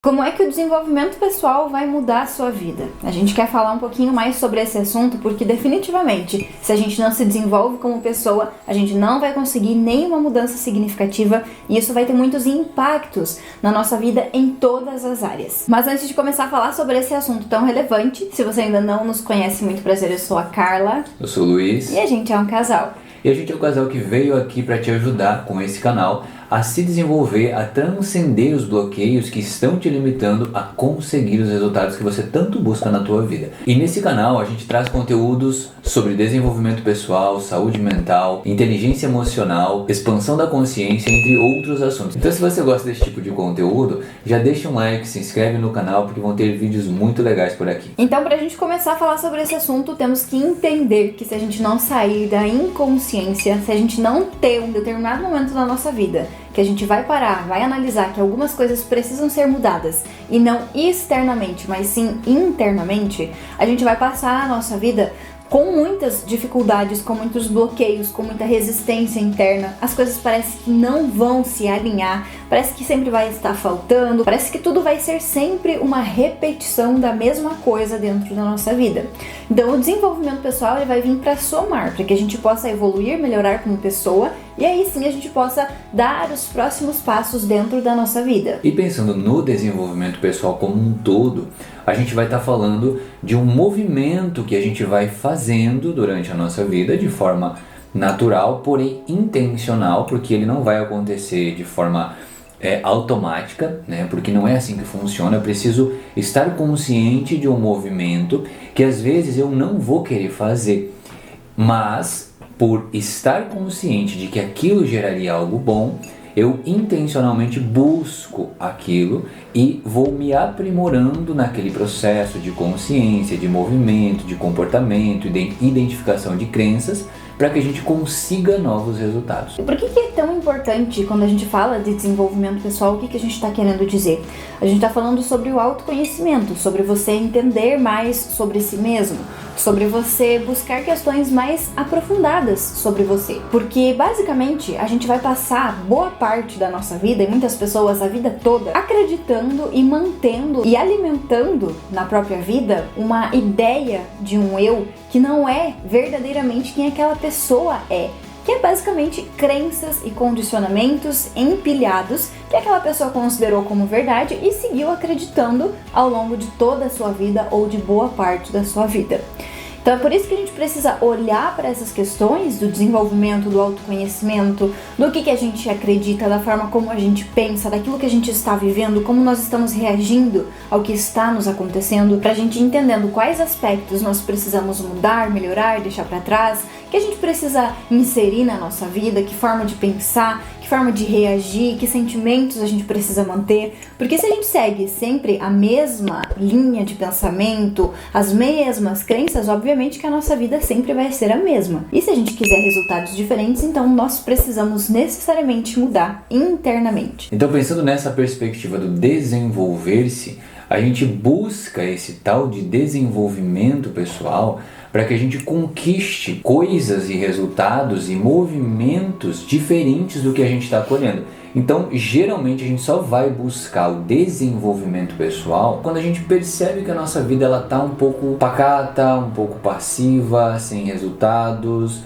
Como é que o desenvolvimento pessoal vai mudar a sua vida? A gente quer falar um pouquinho mais sobre esse assunto porque definitivamente, se a gente não se desenvolve como pessoa, a gente não vai conseguir nenhuma mudança significativa e isso vai ter muitos impactos na nossa vida em todas as áreas. Mas antes de começar a falar sobre esse assunto tão relevante, se você ainda não nos conhece, muito prazer, eu sou a Carla. Eu sou o Luiz. E a gente é um casal. E a gente é o casal que veio aqui para te ajudar com esse canal a se desenvolver, a transcender os bloqueios que estão te limitando a conseguir os resultados que você tanto busca na tua vida. E nesse canal a gente traz conteúdos sobre desenvolvimento pessoal, saúde mental, inteligência emocional, expansão da consciência, entre outros assuntos. Então se você gosta desse tipo de conteúdo, já deixa um like, se inscreve no canal porque vão ter vídeos muito legais por aqui. Então, pra gente começar a falar sobre esse assunto, temos que entender que se a gente não sair da inconsciência, se a gente não ter um determinado momento na nossa vida que a gente vai parar, vai analisar que algumas coisas precisam ser mudadas e não externamente, mas sim internamente, a gente vai passar a nossa vida com muitas dificuldades, com muitos bloqueios, com muita resistência interna. As coisas parecem que não vão se alinhar, parece que sempre vai estar faltando, parece que tudo vai ser sempre uma repetição da mesma coisa dentro da nossa vida. Então o desenvolvimento pessoal ele vai vir para somar, para que a gente possa evoluir, melhorar como pessoa e aí sim a gente possa dar os próximos passos dentro da nossa vida. E pensando no desenvolvimento pessoal como um todo, a gente vai estar falando de um movimento que a gente vai fazendo durante a nossa vida de forma natural, porém intencional, porque ele não vai acontecer de forma automática, né? Porque não é assim que funciona. Eu preciso estar consciente de um movimento que às vezes eu não vou querer fazer, mas por estar consciente de que aquilo geraria algo bom, eu intencionalmente busco aquilo e vou me aprimorando naquele processo de consciência, de movimento, de comportamento, de identificação de crenças, para que a gente consiga novos resultados. E por que é tão importante quando a gente fala de desenvolvimento pessoal? O que a gente está querendo dizer? A gente está falando sobre o autoconhecimento, sobre você entender mais sobre si mesmo, sobre você buscar questões mais aprofundadas sobre você. Porque basicamente a gente vai passar boa parte da nossa vida, e muitas pessoas a vida toda, acreditando e mantendo e alimentando na própria vida uma ideia de um eu que não é verdadeiramente quem aquela pessoa é. Que é basicamente crenças e condicionamentos empilhados que aquela pessoa considerou como verdade e seguiu acreditando ao longo de toda a sua vida ou de boa parte da sua vida. Então é por isso que a gente precisa olhar para essas questões do desenvolvimento, do autoconhecimento, do que a gente acredita, da forma como a gente pensa, daquilo que a gente está vivendo, como nós estamos reagindo ao que está nos acontecendo, para a gente entendendo quais aspectos nós precisamos mudar, melhorar, deixar para trás, que a gente precisa inserir na nossa vida, que forma de pensar, que forma de reagir, que sentimentos a gente precisa manter, porque se a gente segue sempre a mesma linha de pensamento, as mesmas crenças, obviamente que a nossa vida sempre vai ser a mesma. E se a gente quiser resultados diferentes, então nós precisamos necessariamente mudar internamente. Então, pensando nessa perspectiva do desenvolver-se, a gente busca esse tal de desenvolvimento pessoal para que a gente conquiste coisas e resultados e movimentos diferentes do que a gente está colhendo. Então, geralmente a gente só vai buscar o desenvolvimento pessoal quando a gente percebe que a nossa vida ela tá um pouco pacata, um pouco passiva, sem resultados.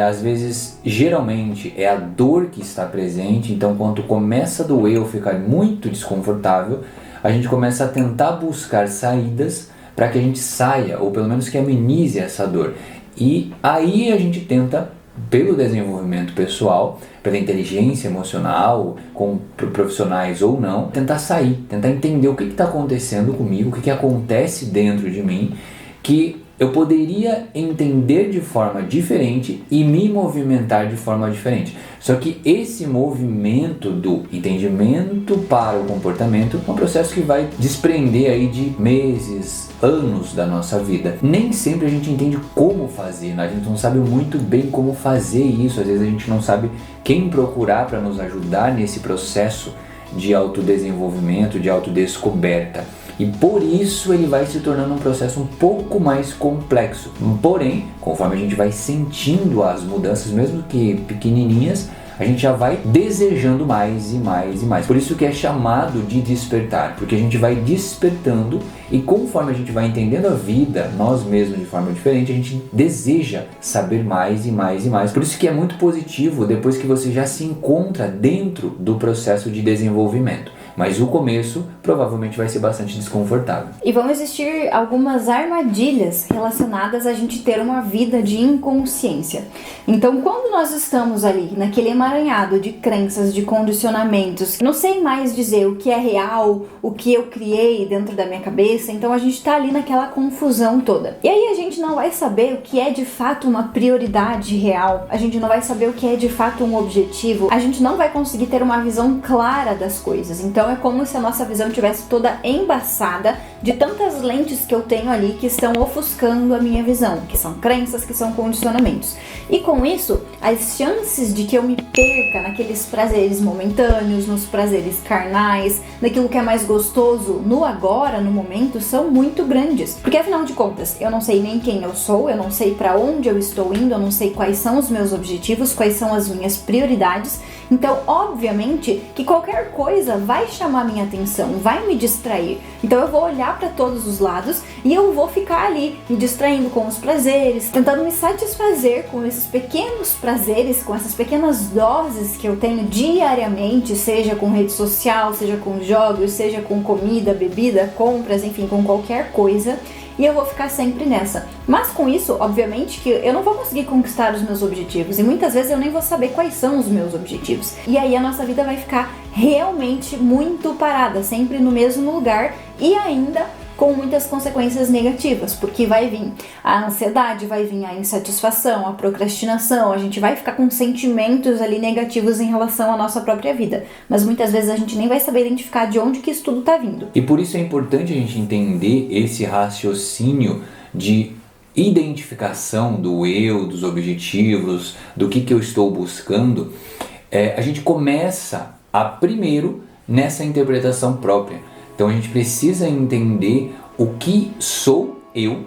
Às vezes, geralmente, é a dor que está presente. Então, quando começa a doer ou ficar muito desconfortável, a gente começa a tentar buscar saídas para que a gente saia, ou pelo menos que amenize essa dor. E aí a gente tenta, pelo desenvolvimento pessoal, pela inteligência emocional, com profissionais ou não, tentar sair, tentar entender o que está acontecendo comigo, o que acontece dentro de mim, que eu poderia entender de forma diferente e me movimentar de forma diferente. Só que esse movimento do entendimento para o comportamento é um processo que vai desprender aí de meses, anos da nossa vida. Nem sempre a gente entende como fazer, né? A gente não sabe muito bem como fazer isso, às vezes a gente não sabe quem procurar para nos ajudar nesse processo de autodesenvolvimento, de autodescoberta. E por isso ele vai se tornando um processo um pouco mais complexo. Porém, conforme a gente vai sentindo as mudanças, mesmo que pequenininhas, a gente já vai desejando mais e mais e mais. Por isso que é chamado de despertar, porque a gente vai despertando e conforme a gente vai entendendo a vida, nós mesmos de forma diferente, a gente deseja saber mais e mais e mais. Por isso que é muito positivo depois que você já se encontra dentro do processo de desenvolvimento. Mas o começo provavelmente vai ser bastante desconfortável. E vão existir algumas armadilhas relacionadas a gente ter uma vida de inconsciência. Então, quando nós estamos ali naquele emaranhado de crenças, de condicionamentos, não sei mais dizer o que é real, o que eu criei dentro da minha cabeça, então a gente está ali naquela confusão toda. E aí a gente não vai saber o que é de fato uma prioridade real, a gente não vai saber o que é de fato um objetivo, a gente não vai conseguir ter uma visão clara das coisas. Então é como se a nossa visão estivesse toda embaçada de tantas lentes que eu tenho ali que estão ofuscando a minha visão, que são crenças, que são condicionamentos. E com isso, as chances de que eu me perca naqueles prazeres momentâneos, nos prazeres carnais, naquilo que é mais gostoso no agora, no momento, são muito grandes. Porque afinal de contas, eu não sei nem quem eu sou, eu não sei para onde eu estou indo, eu não sei quais são os meus objetivos, quais são as minhas prioridades. Então, obviamente, que qualquer coisa vai chamar minha atenção, vai me distrair. Então eu vou olhar para todos os lados e eu vou ficar ali me distraindo com os prazeres, tentando me satisfazer com esses pequenos prazeres, com essas pequenas doses que eu tenho diariamente, seja com rede social, seja com jogos, seja com comida, bebida, compras, enfim, com qualquer coisa. E eu vou ficar sempre nessa. Mas com isso, obviamente, que eu não vou conseguir conquistar os meus objetivos. E muitas vezes eu nem vou saber quais são os meus objetivos. E aí a nossa vida vai ficar realmente muito parada, sempre no mesmo lugar e ainda com muitas consequências negativas, porque vai vir a ansiedade, vai vir a insatisfação, a procrastinação, a gente vai ficar com sentimentos ali negativos em relação à nossa própria vida, mas muitas vezes a gente nem vai saber identificar de onde que isso tudo tá vindo. E por isso é importante a gente entender esse raciocínio de identificação do eu, dos objetivos, do que eu estou buscando. A gente começa primeiro nessa interpretação própria. Então a gente precisa entender o que sou eu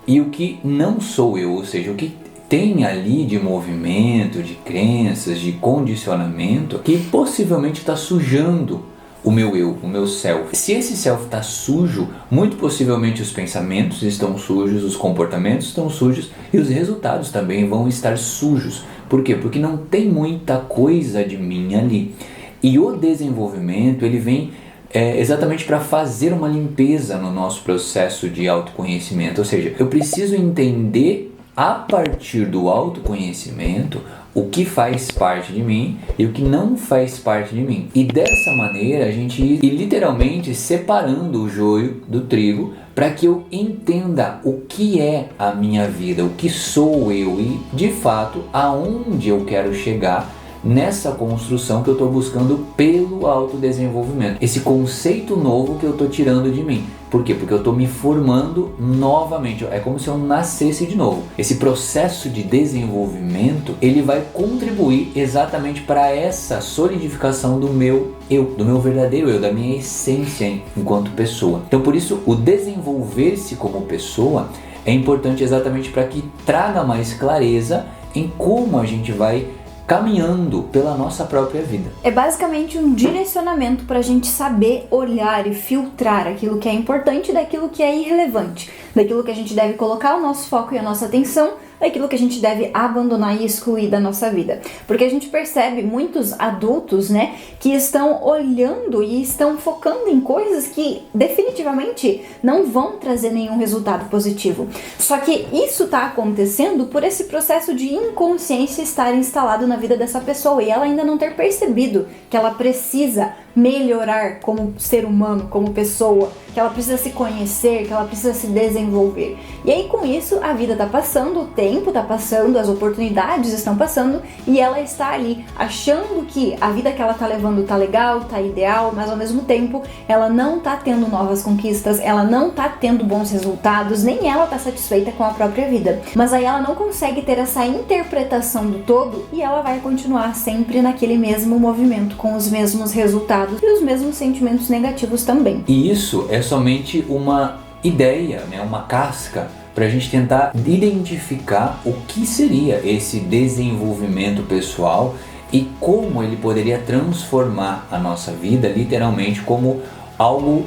e o que não sou eu, ou seja, o que tem ali de movimento, de crenças, de condicionamento que possivelmente está sujando o meu eu, o meu self. Se esse self está sujo, muito possivelmente os pensamentos estão sujos, os comportamentos estão sujos e os resultados também vão estar sujos. Por quê? Porque não tem muita coisa de mim ali. E o desenvolvimento, ele vem exatamente para fazer uma limpeza no nosso processo de autoconhecimento. Ou seja, eu preciso entender a partir do autoconhecimento o que faz parte de mim e o que não faz parte de mim. E dessa maneira a gente ir literalmente separando o joio do trigo para que eu entenda o que é a minha vida, o que sou eu e de fato aonde eu quero chegar nessa construção que eu estou buscando pelo autodesenvolvimento. Esse conceito novo que eu estou tirando de mim. Por quê? Porque eu estou me formando novamente. É como se eu nascesse de novo. Esse processo de desenvolvimento, ele vai contribuir exatamente para essa solidificação do meu eu, do meu verdadeiro eu, da minha essência enquanto pessoa. Então, por isso, o desenvolver-se como pessoa é importante exatamente para que traga mais clareza em como a gente vai caminhando pela nossa própria vida. É basicamente um direcionamento para a gente saber olhar e filtrar aquilo que é importante daquilo que é irrelevante, daquilo que a gente deve colocar o nosso foco e a nossa atenção, daquilo que a gente deve abandonar e excluir da nossa vida. Porque a gente percebe muitos adultos, né, que estão olhando e estão focando em coisas que definitivamente não vão trazer nenhum resultado positivo. Só que isso está acontecendo por esse processo de inconsciência estar instalado na vida dessa pessoa e ela ainda não ter percebido que ela precisa melhorar como ser humano, como pessoa, que ela precisa se conhecer, que ela precisa se desenvolver. E aí com isso a vida tá passando, o tempo tá passando, as oportunidades estão passando e ela está ali achando que a vida que ela tá levando tá legal, tá ideal, mas ao mesmo tempo ela não tá tendo novas conquistas, ela não tá tendo bons resultados, nem ela tá satisfeita com a própria vida. Mas aí ela não consegue ter essa interpretação do todo e ela vai continuar sempre naquele mesmo movimento, com os mesmos resultados e os mesmos sentimentos negativos também. E isso é somente uma ideia, né? Uma casca para a gente tentar identificar o que seria esse desenvolvimento pessoal e como ele poderia transformar a nossa vida, literalmente, como algo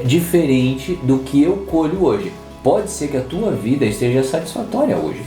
diferente do que eu colho hoje. Pode ser que a tua vida esteja satisfatória hoje.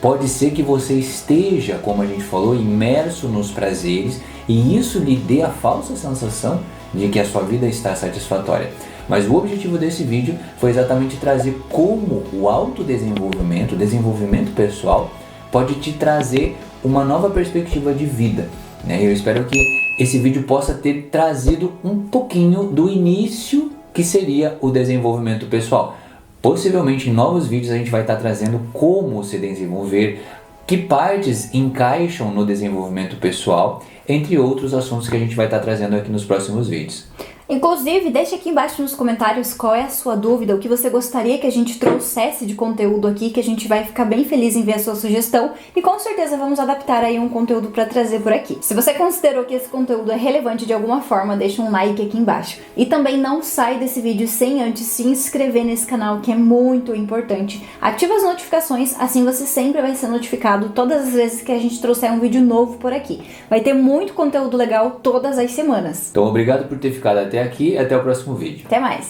Pode ser que você esteja, como a gente falou, imerso nos prazeres e isso lhe dê a falsa sensação de que a sua vida está satisfatória. Mas o objetivo desse vídeo foi exatamente trazer como o autodesenvolvimento, o desenvolvimento pessoal, pode te trazer uma nova perspectiva de vida, né? Eu espero que esse vídeo possa ter trazido um pouquinho do início que seria o desenvolvimento pessoal. Possivelmente em novos vídeos a gente vai estar trazendo como se desenvolver, que partes encaixam no desenvolvimento pessoal, entre outros assuntos que a gente vai estar trazendo aqui nos próximos vídeos. Inclusive, deixe aqui embaixo nos comentários qual é a sua dúvida, o que você gostaria que a gente trouxesse de conteúdo aqui, que a gente vai ficar bem feliz em ver a sua sugestão e com certeza vamos adaptar aí um conteúdo para trazer por aqui. Se você considerou que esse conteúdo é relevante de alguma forma, deixa um like aqui embaixo. E também não sai desse vídeo sem antes se inscrever nesse canal, que é muito importante. Ativa as notificações, assim você sempre vai ser notificado todas as vezes que a gente trouxer um vídeo novo por aqui. Vai ter muito conteúdo legal todas as semanas. Então obrigado por ter ficado até aqui, até o próximo vídeo. Até mais!